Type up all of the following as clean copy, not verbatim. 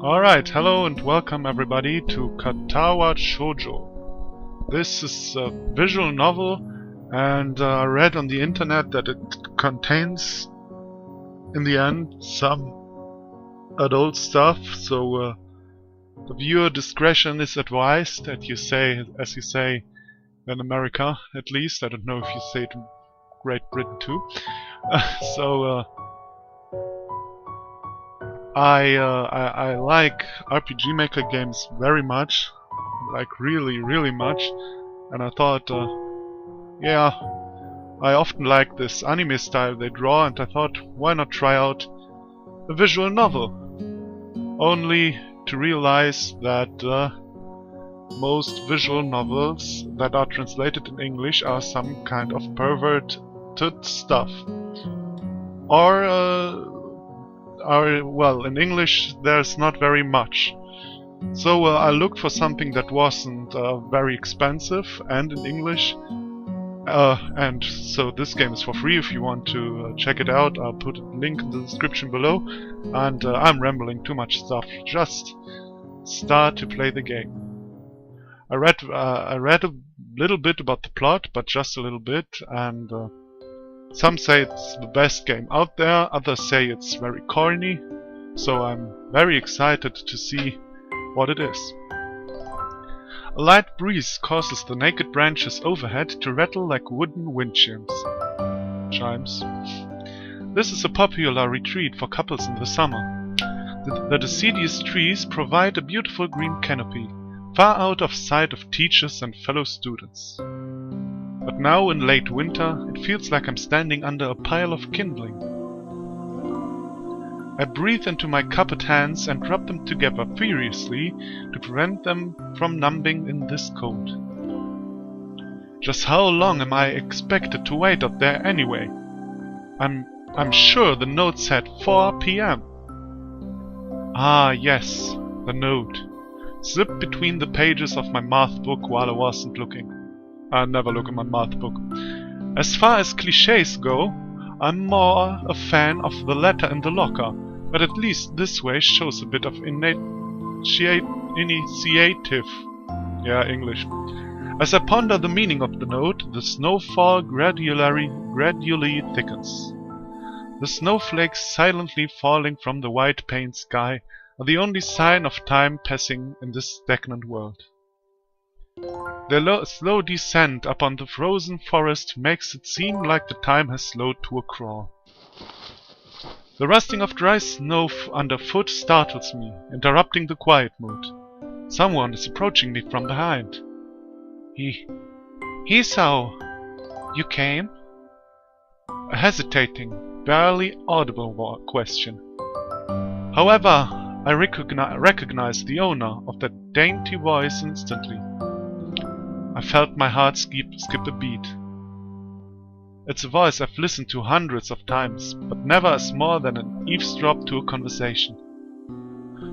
Alright, hello and welcome everybody to Katawa Shojou. This is a visual novel, and I read on the internet that it contains, in the end, some adult stuff, so the viewer discretion is advised, as you say in America, at least. I don't know if you say it in Great Britain too. I like RPG Maker games very much, like really much, and I thought, yeah, I often like this anime style they draw, and I thought, why not try out a visual novel? Only to realize that most visual novels that are translated in English are some kind of perverted stuff, or well, in English there's not very much. So I looked for something that wasn't very expensive and in English. And so this game is for free if you want to check it out. I'll put a link in the description below. And I'm rambling too much stuff. Just start to play the game. I read a little bit about the plot, but just a little bit, and some say it's the best game out there, others say it's very corny, so I'm very excited to see what it is. A light breeze causes the naked branches overhead to rattle like wooden wind chimes. This is a popular retreat for couples in the summer. The deciduous trees provide a beautiful green canopy, far out of sight of teachers and fellow students. But now in late winter, it feels like I'm standing under a pile of kindling. I breathe into my cupped hands and rub them together furiously to prevent them from numbing in this cold. Just how long am I expected to wait up there anyway? I'm sure the note said 4 p.m. Ah yes, the note. Slipped between the pages of my math book while I wasn't looking. I never look at my math book. As far as clichés go, I'm more a fan of the letter in the locker, but at least this way shows a bit of initiative. Yeah, English. As I ponder the meaning of the note, the snowfall gradually thickens. The snowflakes silently falling from the white paint sky are the only sign of time passing in this stagnant world. Their slow descent upon the frozen forest makes it seem like the time has slowed to a crawl. The rustling of dry snow underfoot startles me, interrupting the quiet mood. Someone is approaching me from behind. Hisao, you came? A hesitating, barely audible question. However, I recognize the owner of that dainty voice instantly. I felt my heart skip a beat. It's a voice I've listened to hundreds of times, but never as more than an eavesdrop to a conversation.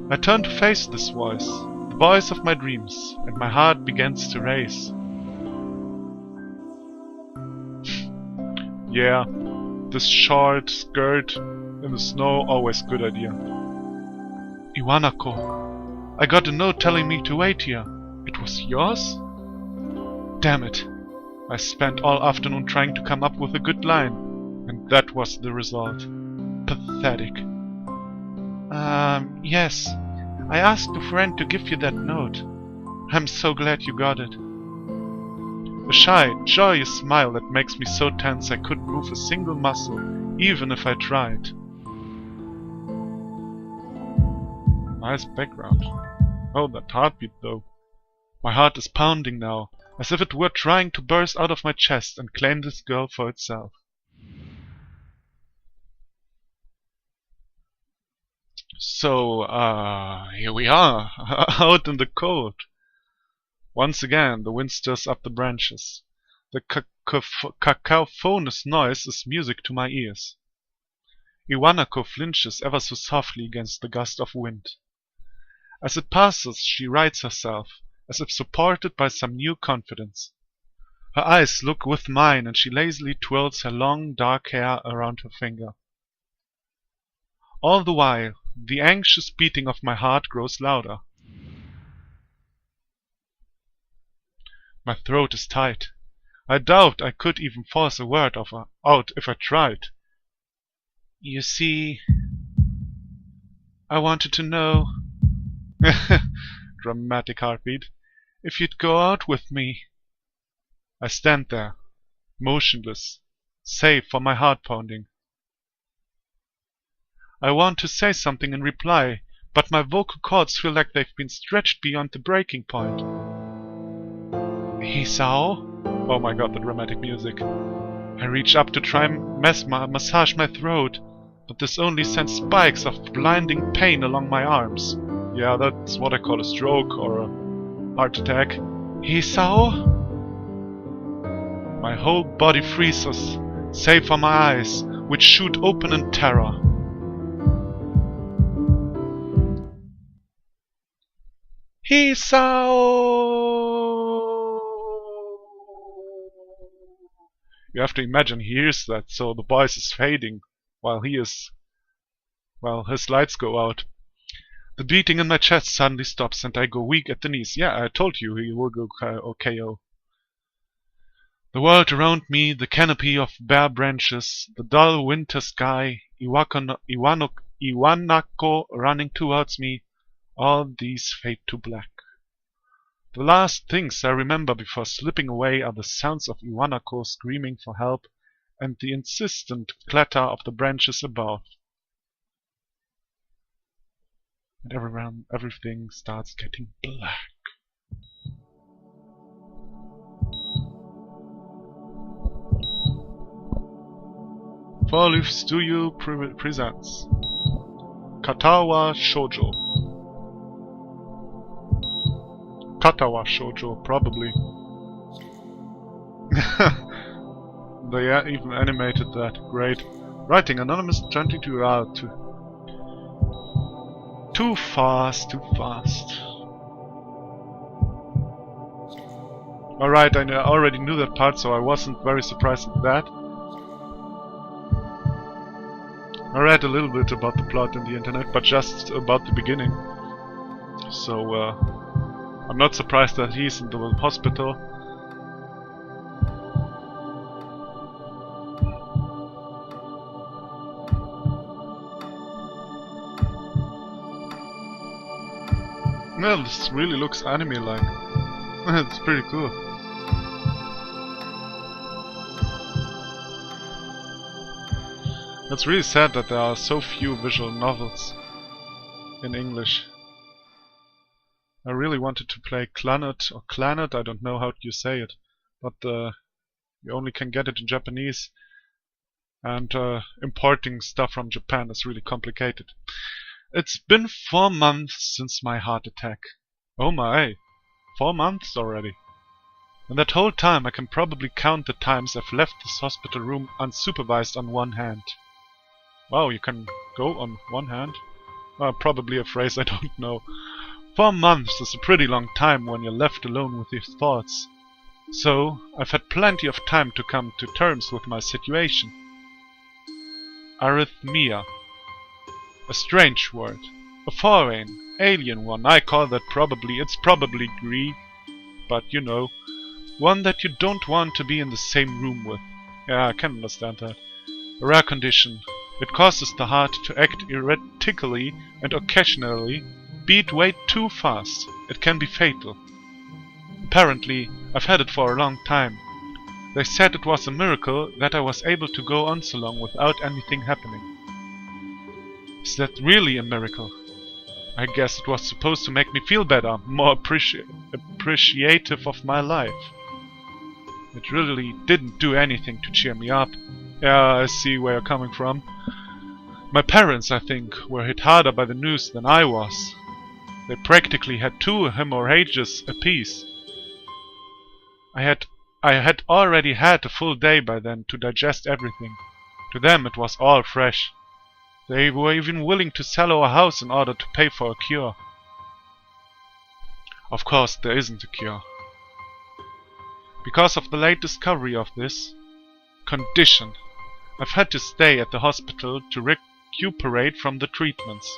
I turn to face this voice, the voice of my dreams, and my heart begins to race. Yeah, this short skirt in the snow, always good idea. Iwanako, I got a note telling me to wait here. It was yours? Damn it. I spent all afternoon trying to come up with a good line, and that was the result. Pathetic. Yes. I asked a friend to give you that note. I'm so glad you got it. A shy, joyous smile that makes me so tense I couldn't move a single muscle, even if I tried. Nice background. Oh, that heartbeat though. My heart is pounding now, as if it were trying to burst out of my chest and claim this girl for itself. So, here we are, out in the cold. Once again, the wind stirs up the branches. The cacophonous noise is music to my ears. Iwanako flinches ever so softly against the gust of wind. As it passes, she rights herself, as if supported by some new confidence. Her eyes look with mine, and she lazily twirls her long dark hair around her finger. All the while, The anxious beating of my heart grows louder. My throat is tight. I doubt I could even force a word out if I tried. You see, I wanted to know, dramatic heartbeat, if you'd go out with me. I stand there, motionless, save for my heart pounding. I want to say something in reply, but my vocal cords feel like they've been stretched beyond the breaking point. Hisao? Oh my god, the dramatic music. I reach up to try and massage my throat, but this only sends spikes of blinding pain along my arms. Yeah, that's what I call a stroke or a heart attack. Hisao? My whole body freezes, save for my eyes, which shoot open in terror. Hisao! You have to imagine he hears that, so the voice is fading while his lights go out. The beating in my chest suddenly stops and I go weak at the knees. Yeah, I told you he will go KO. The world around me, the canopy of bare branches, the dull winter sky, Iwanako running towards me, all these fade to black. The last things I remember before slipping away are the sounds of Iwanako screaming for help and the insistent clatter of the branches above. And everything starts getting black. Four Leaf Studio presents Katawa Shojou. Katawa Shojou, probably. They even animated that. Great. Writing anonymous 22 out. Too fast. Alright, I already knew that part, so I wasn't very surprised at that. I read a little bit about the plot on the internet, but just about the beginning. So, I'm not surprised that he's in the hospital. Well, this really looks anime-like. It's pretty cool. It's really sad that there are so few visual novels in English. I really wanted to play Clannad or Clannad, I don't know how you say it, but you only can get it in Japanese, and importing stuff from Japan is really complicated. It's been 4 months since my heart attack. Oh my, 4 months already. In that whole time I can probably count the times I've left this hospital room unsupervised on one hand. Wow, you can go on one hand? Probably a phrase I don't know. 4 months is a pretty long time when you're left alone with your thoughts. So, I've had plenty of time to come to terms with my situation. Arrhythmia. A strange word. A foreign, alien one. I call that it's probably grief, but you know, one that you don't want to be in the same room with. Yeah, I can understand that. A rare condition. It causes the heart to act erratically and occasionally beat way too fast. It can be fatal. Apparently, I've had it for a long time. They said it was a miracle that I was able to go on so long without anything happening. Is that really a miracle? I guess it was supposed to make me feel better, more appreciative of my life. It really didn't do anything to cheer me up. Yeah, I see where you're coming from. My parents, I think, were hit harder by the news than I was. They practically had 2 hemorrhages apiece. I had already had a full day by then to digest everything. To them it was all fresh. They were even willing to sell our house in order to pay for a cure. Of course, there isn't a cure. Because of the late discovery of this condition, I've had to stay at the hospital to recuperate from the treatments.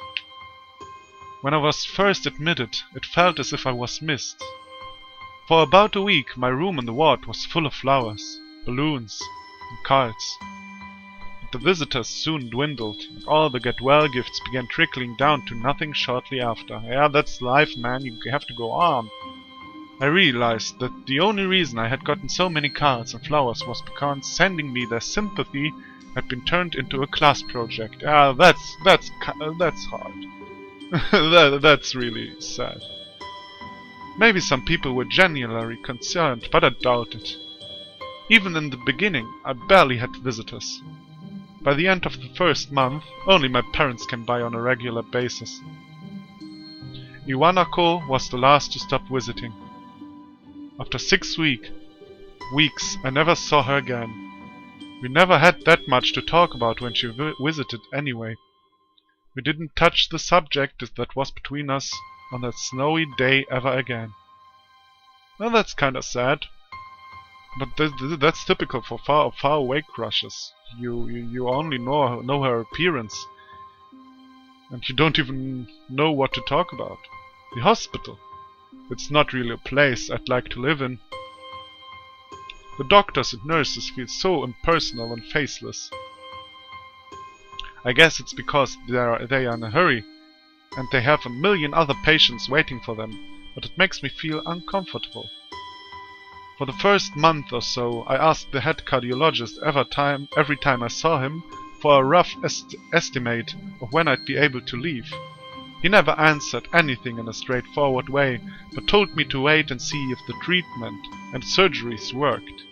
When I was first admitted, it felt as if I was missed. For about a week, my room in the ward was full of flowers, balloons, and cards. But the visitors soon dwindled, and all the get-well gifts began trickling down to nothing shortly after. Yeah, that's life, man, you have to go on. I realized that the only reason I had gotten so many cards and flowers was because sending me their sympathy had been turned into a class project. That's hard. That's really sad. Maybe some people were genuinely concerned, but I doubt it. Even in the beginning, I barely had visitors. By the end of the first month, only my parents came by on a regular basis. Iwanako was the last to stop visiting. After 6 weeks, I never saw her again. We never had that much to talk about when she visited anyway. We didn't touch the subject that was between us on that snowy day ever again. Well, that's kinda sad. But that's typical for far away crushes. You only know her appearance. And you don't even know what to talk about. The hospital. It's not really a place I'd like to live in. The doctors and nurses feel so impersonal and faceless. I guess it's because they are in a hurry, and they have a million other patients waiting for them, but it makes me feel uncomfortable. For the first month or so, I asked the head cardiologist every time I saw him for a rough estimate of when I'd be able to leave. He never answered anything in a straightforward way, but told me to wait and see if the treatment and surgeries worked.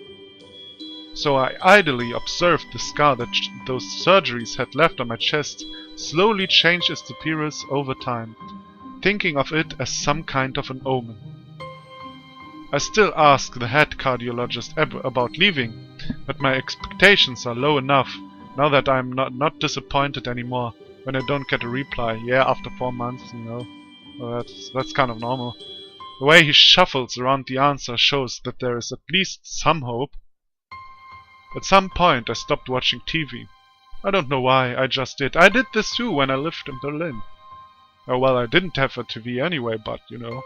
So I idly observed the scar that those surgeries had left on my chest slowly change its appearance over time, thinking of it as some kind of an omen. I still ask the head cardiologist about leaving, but my expectations are low enough now that I'm not disappointed anymore when I don't get a reply. Yeah, after 4 months, you know. Well, that's kind of normal. The way he shuffles around the answer shows that there is at least some hope. At some point I stopped watching TV. I don't know why, I just did. I did this too when I lived in Berlin. Oh well, I didn't have a TV anyway, but you know.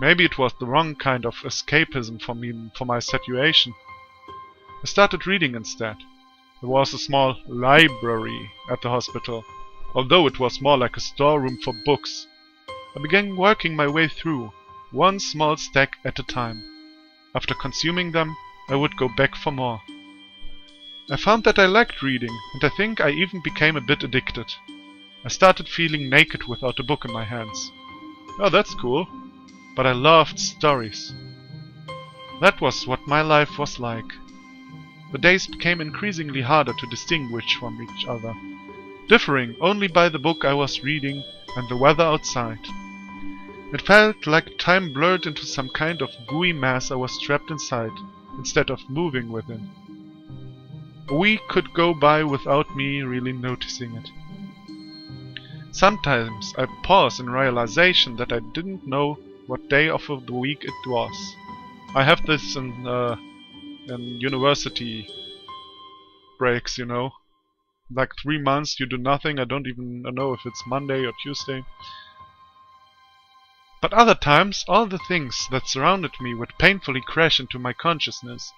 Maybe it was the wrong kind of escapism for me, for my situation. I started reading instead. There was a small library at the hospital, although it was more like a storeroom for books. I began working my way through, one small stack at a time. After consuming them, I would go back for more. I found that I liked reading, and I think I even became a bit addicted. I started feeling naked without a book in my hands. Oh, that's cool. But I loved stories. That was what my life was like. The days became increasingly harder to distinguish from each other, differing only by the book I was reading and the weather outside. It felt like time blurred into some kind of gooey mass I was trapped inside, instead of moving within. A week could go by without me really noticing it. Sometimes I pause in realization that I didn't know what day of the week it was. I have this in university breaks, you know. Like 3 months you do nothing, I don't even know if it's Monday or Tuesday. But other times, all the things that surrounded me would painfully crash into my consciousness,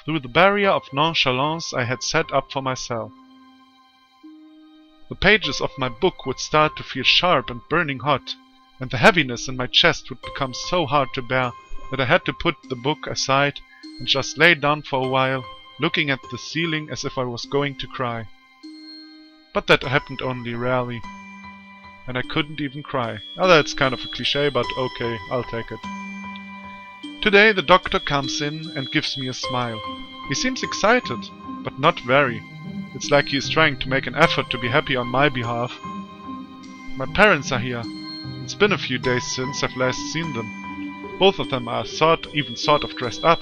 through the barrier of nonchalance I had set up for myself. The pages of my book would start to feel sharp and burning hot, and the heaviness in my chest would become so hard to bear that I had to put the book aside and just lay down for a while, looking at the ceiling as if I was going to cry. But that happened only rarely. And I couldn't even cry. Oh, that's kind of a cliché, but okay, I'll take it. Today the doctor comes in and gives me a smile. He seems excited, but not very. It's like he is trying to make an effort to be happy on my behalf. My parents are here. It's been a few days since I've last seen them. Both of them are sort of dressed up.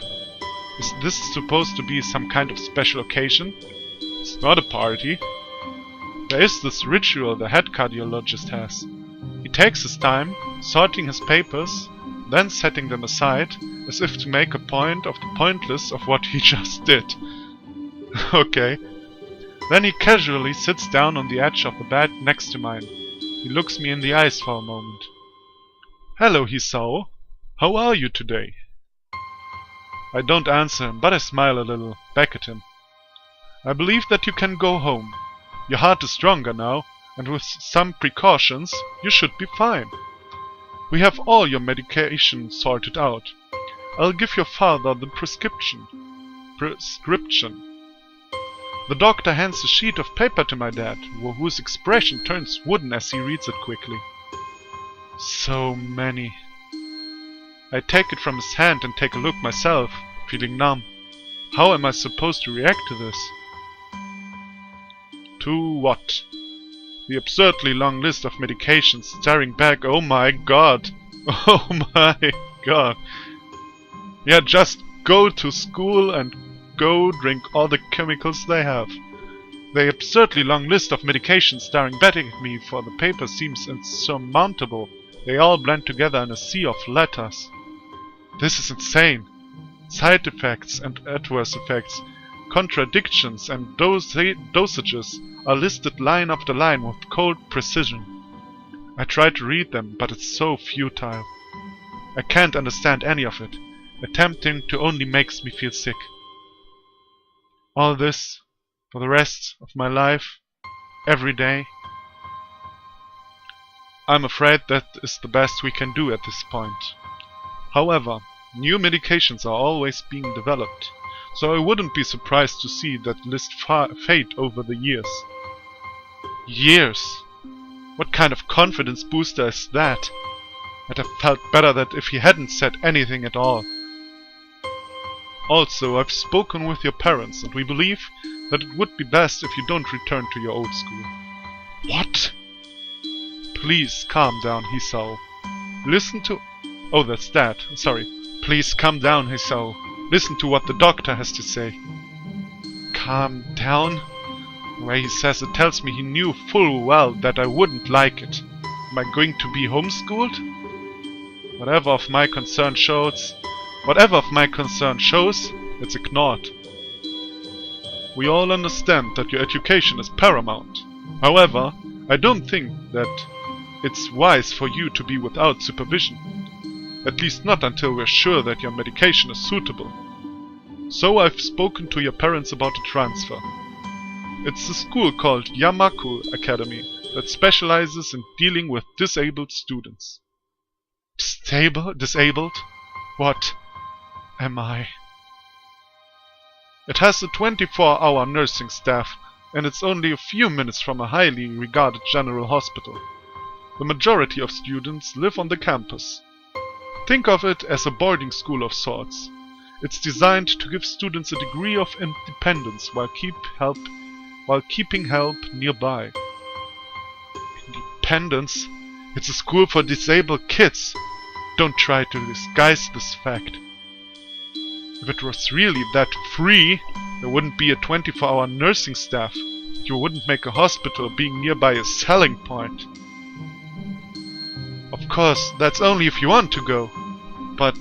Is this supposed to be some kind of special occasion? It's not a party. There is this ritual the head cardiologist has. He takes his time, sorting his papers, then setting them aside, as if to make a point of the pointless of what he just did. Okay. Then he casually sits down on the edge of the bed next to mine. He looks me in the eyes for a moment. Hello, Hisao. How are you today? I don't answer him, but I smile a little back at him. I believe that you can go home. Your heart is stronger now, and with some precautions, you should be fine. We have all your medication sorted out. I'll give your father the prescription. The doctor hands a sheet of paper to my dad, whose expression turns wooden as he reads it quickly. So many. I take it from his hand and take a look myself, feeling numb. How am I supposed to react to this? To what? The absurdly long list of medications staring back. Oh my god! Oh my god! Yeah, just go to school and go drink all the chemicals they have. The absurdly long list of medications staring back at me, for the paper seems insurmountable. They all blend together in a sea of letters. This is insane. Side effects and adverse effects, contradictions and dosages are listed line after line with cold precision. I try to read them, but it's so futile. I can't understand any of it. Attempting to only makes me feel sick. All this for the rest of my life, every day. I'm afraid that is the best we can do at this point. However, new medications are always being developed, so I wouldn't be surprised to see that list fade over the years. Years? What kind of confidence booster is that? I'd have felt better that if he hadn't said anything at all. Also, I've spoken with your parents, and we believe that it would be best if you don't return to your old school. What? Please calm down, Hisao. Listen to... Oh, that's Dad. Sorry. Please calm down, Hisao. Listen to what the doctor has to say. Calm down? The way he says it tells me he knew full well that I wouldn't like it. Am I going to be homeschooled? Whatever of my concern shows, it's ignored. We all understand that your education is paramount. However, I don't think that it's wise for you to be without supervision. At least not until we're sure that your medication is suitable. So I've spoken to your parents about a transfer. It's a school called Yamaku Academy that specializes in dealing with disabled students. Disabled? What am I? It has a 24-hour nursing staff, and it's only a few minutes from a highly regarded general hospital. The majority of students live on the campus. Think of it as a boarding school of sorts. It's designed to give students a degree of independence while keeping help nearby. Independence? It's a school for disabled kids. Don't try to disguise this fact. If it was really that free, there wouldn't be a 24-hour nursing staff. You wouldn't make a hospital being nearby a selling point. Of course, that's only if you want to go. But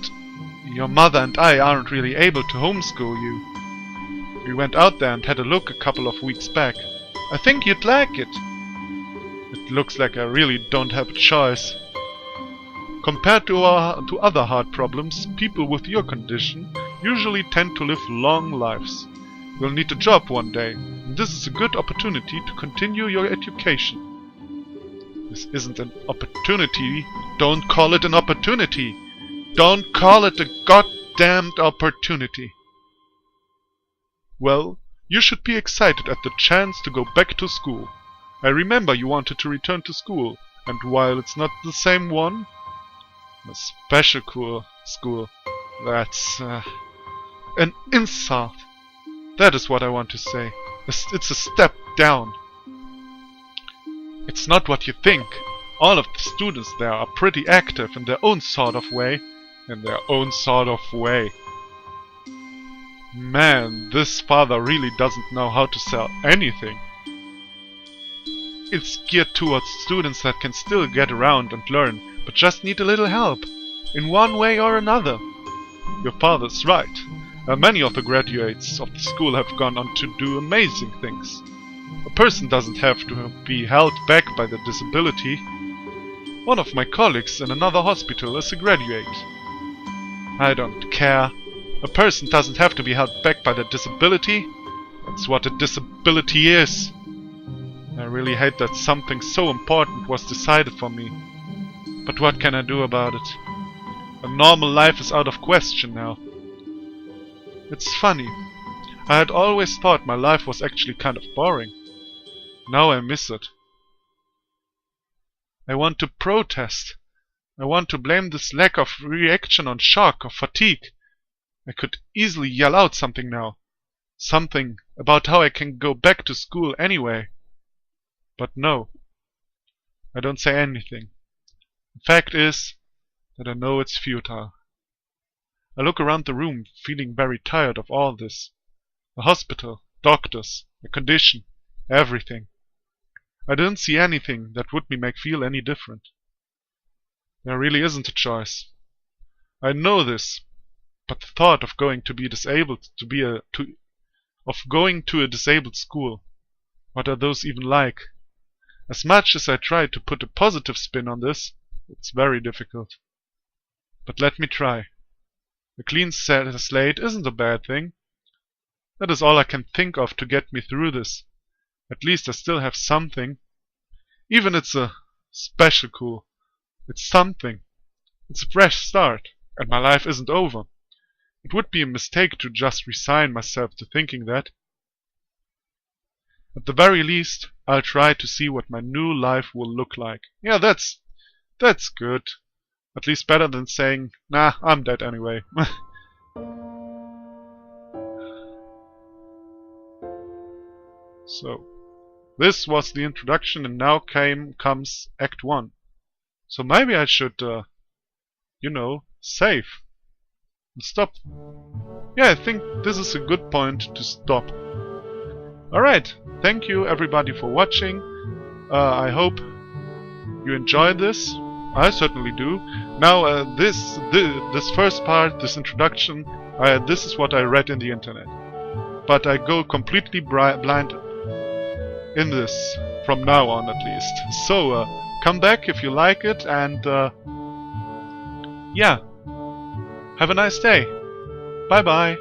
your mother and I aren't really able to homeschool you. We went out there and had a look a couple of weeks back. I think you'd like it. It looks like I really don't have a choice. Compared to other heart problems, people with your condition usually tend to live long lives. You'll need a job one day, and this is a good opportunity to continue your education. This isn't an opportunity. Don't call it an opportunity. Don't call it a goddamned opportunity. Well, you should be excited at the chance to go back to school. I remember you wanted to return to school, and while it's not the same one, a special cool school, that's an insult. That is what I want to say. It's a step down. It's not what you think. All of the students there are pretty active in their own sort of way. Man, this father really doesn't know how to sell anything. It's geared towards students that can still get around and learn, but just need a little help, in one way or another. Your father's right. Many of the graduates of the school have gone on to do amazing things. A person doesn't have to be held back by their disability. One of my colleagues in another hospital is a graduate. I don't care. A person doesn't have to be held back by their disability. That's what a disability is. I really hate that something so important was decided for me. But what can I do about it? A normal life is out of question now. It's funny. I had always thought my life was actually kind of boring. Now I miss it. I want to protest. I want to blame this lack of reaction on shock or fatigue. I could easily yell out something now. Something about how I can go back to school anyway. But no. I don't say anything. The fact is that I know it's futile. I look around the room, feeling very tired of all this. The hospital, doctors, the condition, everything. I didn't see anything that would make me feel any different. There really isn't a choice. I know this, but the thought of going to be disabled, of going to a disabled school, what are those even like? As much as I try to put a positive spin on this, it's very difficult. But let me try. A clean slate isn't a bad thing. That is all I can think of to get me through this. At least I still have something. Even it's a special cool. It's something. It's a fresh start, and my life isn't over. It would be a mistake to just resign myself to thinking that. At the very least, I'll try to see what my new life will look like. Yeah, that's good. At least better than saying, nah, I'm dead anyway. So, this was the introduction, and now comes Act 1. So maybe I should, save. And stop. Yeah, I think this is a good point to stop. Alright, thank you everybody for watching. I hope you enjoyed this. I certainly do. Now, this first part, this introduction, this is what I read in the internet. But I go completely blind in this, from now on at least. So, come back if you like it, and yeah. Have a nice day. Bye bye.